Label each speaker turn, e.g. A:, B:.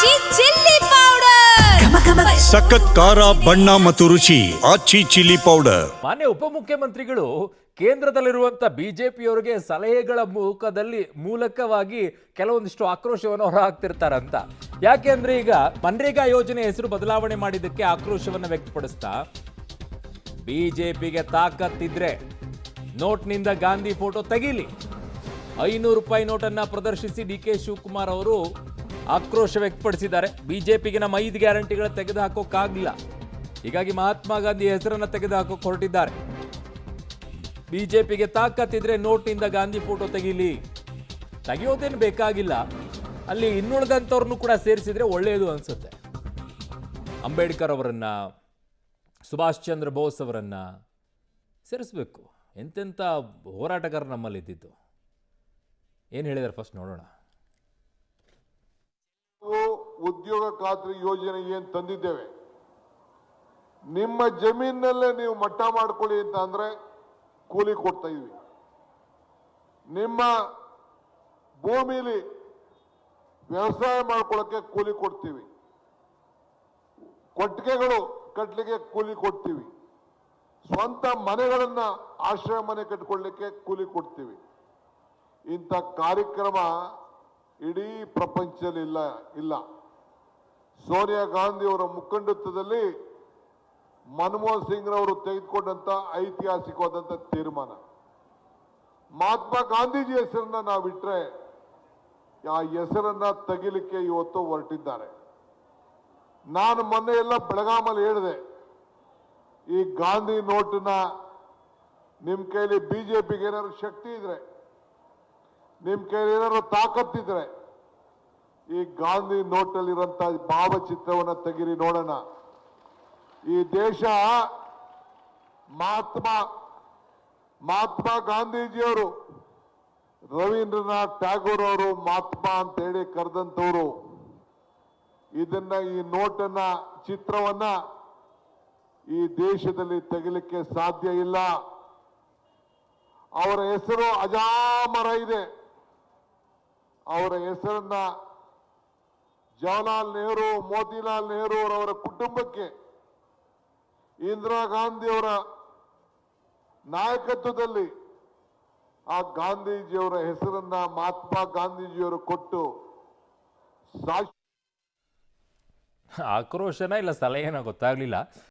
A: ಆಚಿ chilli powder
B: ಸಖತ್ ಖಾರ ಬಣ್ಣ ಮತ್ತು ರುಚಿ ಆಚಿ ಚಿಲ್ಲಿ ಪೌಡರ್.
C: ಮಾನ್ಯ ಉಪಮುಖ್ಯಮಂತ್ರಿಗಳು ಕೇಂದ್ರದಲ್ಲಿರುವಂತ ಬಿಜೆಪಿಯವರಿಗೆ ಸಲಹೆಗಳ ಮೂಲಕವಾಗಿ ಕೆಲವೊಂದಿಷ್ಟು ಆಕ್ರೋಶವನ್ನು ಹೊರಹಾಕ್ತಿರ್ತಾರಂತ. ಯಾಕೆಂದ್ರೆ ಈಗ ಮನ್ರೇಗಾ ಯೋಜನೆ ಹೆಸರು ಬದಲಾವಣೆ ಮಾಡಿದ್ದಕ್ಕೆ ಆಕ್ರೋಶವನ್ನು ವ್ಯಕ್ತಪಡಿಸ್ತಾ ಬಿಜೆಪಿಗೆ ತಾಕತ್ತಿದ್ರೆ ನೋಟ್ನಿಂದ ಗಾಂಧಿ ಫೋಟೋ ತೆಗೀಲಿ, 500 ರೂಪಾಯಿ ನೋಟನ್ನ ಪ್ರದರ್ಶಿಸಿ ಡಿ.ಕೆ. ಶಿವಕುಮಾರ್ ಅವರು ಆಕ್ರೋಶ ವ್ಯಕ್ತಪಡಿಸಿದ್ದಾರೆ. ಬಿಜೆಪಿಗೆ ನಮ್ಮ 5 ಗ್ಯಾರಂಟಿಗಳ ತೆಗೆದುಹಾಕೋಕ್ಕಾಗಲಿಲ್ಲ, ಹೀಗಾಗಿ ಮಹಾತ್ಮ ಗಾಂಧಿ ಹೆಸರನ್ನ ತೆಗೆದುಹಾಕೋಕೆ ಹೊರಟಿದ್ದಾರೆ. ಬಿಜೆಪಿಗೆ ತಾಕತ್ತಿದ್ರೆ ನೋಟ್ನಿಂದ ಗಾಂಧಿ ಫೋಟೋ ತೆಗೀಲಿ, ತೆಗೆಯೋದೇನು ಬೇಕಾಗಿಲ್ಲ, ಅಲ್ಲಿ ಇನ್ನುಳಿದಂಥವ್ರನ್ನು ಕೂಡ ಸೇರಿಸಿದ್ರೆ ಒಳ್ಳೆಯದು ಅನ್ಸುತ್ತೆ. ಅಂಬೇಡ್ಕರ್ ಅವರನ್ನ, ಸುಭಾಷ್ ಚಂದ್ರ ಬೋಸ್ ಅವರನ್ನ ಸೇರಿಸ್ಬೇಕು. ಎಂತೆಂಥ ಹೋರಾಟಗಾರರು ನಮ್ಮಲ್ಲಿ ಇದ್ದಿದ್ದು. ಏನು ಹೇಳಿದಾರೆ ಫಸ್ಟ್ ನೋಡೋಣ.
D: ಉದ್ಯೋಗ ಖಾತ್ರಿ ಯೋಜನೆ ಏನ್ ತಂದಿದ್ದೇವೆ, ನಿಮ್ಮ ಜಮೀನಲ್ಲೇ ನೀವು ಮಟ್ಟ ಮಾಡ್ಕೊಳ್ಳಿ ಅಂತ ಅಂದ್ರೆ ಕೂಲಿ ಕೊಡ್ತಾ ಇದ್ವಿ. ನಿಮ್ಮ ಭೂಮಿಲಿ ವ್ಯವಸಾಯ ಮಾಡ್ಕೊಳ್ಳೋಕೆ ಕೂಲಿ ಕೊಡ್ತೀವಿ, ಕೊಟ್ಟಿಗೆಗಳು ಕಟ್ಟಲಿಕ್ಕೆ ಕೂಲಿ ಕೊಡ್ತೀವಿ, ಸ್ವಂತ ಮನೆಗಳನ್ನ ಆಶ್ರಯ ಮನೆ ಕಟ್ಕೊಳ್ಳಿಕ್ಕೆ ಕೂಲಿ ಕೊಡ್ತೀವಿ. ಇಂಥ ಕಾರ್ಯಕ್ರಮ ಇಡೀ ಪ್ರಪಂಚದಲ್ಲಿ ಇಲ್ಲ. ಸೋನಿಯಾ ಗಾಂಧಿ ಅವರ ಮುಖಂಡತ್ವದಲ್ಲಿ ಮನಮೋಹನ್ ಸಿಂಗ್ ರವರು ತೆಗೆದುಕೊಂಡಂತ ಐತಿಹಾಸಿಕವಾದಂತ ತೀರ್ಮಾನ. ಮಹಾತ್ಮ ಗಾಂಧೀಜಿ ಹೆಸರನ್ನ ನಾವಿಟ್ರೆ ಆ ಹೆಸರನ್ನ ತೆಗಿಲಿಕ್ಕೆ ಇವತ್ತು ಹೊರಟಿದ್ದಾರೆ. ನಾನು ಮೊನ್ನೆ ಎಲ್ಲ ಬೆಳಗಾಮಲ್ಲಿ ಹೇಳಿದೆ, ಈ ಗಾಂಧಿ ನೋಟನ್ನ ನಿಮ್ ಕೈಲಿ ಬಿಜೆಪಿಗೆ ಏನಾದ್ರು ಶಕ್ತಿ ಇದ್ರೆ, ನಿಮ್ ಕೈಲಿ ಏನಾದ್ರು ತಾಕತ್ತಿದ್ರೆ ಈ ಗಾಂಧಿ ನೋಟಲ್ಲಿರುವಂತ ಭಾವಚಿತ್ರವನ್ನ ತೆಗಿರಿ ನೋಡೋಣ. ಈ ದೇಶ ಮಹಾತ್ಮ ಗಾಂಧೀಜಿಯವರು, ರವೀಂದ್ರನಾಥ್ ಟ್ಯಾಗೋರ್ ಅವರು ಮಹಾತ್ಮ ಅಂತ ಹೇಳಿ ಕರೆದಂತವರು ಇದನ್ನ, ಈ ನೋಟನ್ನ, ಚಿತ್ರವನ್ನ ಈ ದೇಶದಲ್ಲಿ ತೆಗಿಲಿಕ್ಕೆ ಸಾಧ್ಯ ಇಲ್ಲ. ಅವರ ಹೆಸರು ಅಜಾಮರ ಇದೆ. ಅವರ ಹೆಸರನ್ನ ಜವಾಹರ್ಲಾಲ್ ನೆಹರು, ಮೋತಿಲಾಲ್ ನೆಹರು ಅವರ ಕುಟುಂಬಕ್ಕೆ, ಇಂದಿರಾ ಗಾಂಧಿ ಅವರ ನಾಯಕತ್ವದಲ್ಲಿ ಆ ಗಾಂಧೀಜಿಯವರ ಹೆಸರನ್ನ ಮಹಾತ್ಮ ಗಾಂಧೀಜಿಯವರು ಕೊಟ್ಟು
C: ಆಕ್ರೋಶನ ಇಲ್ಲ ಸಲಹೆನ ಗೊತ್ತಾಗ್ಲಿಲ್ಲ.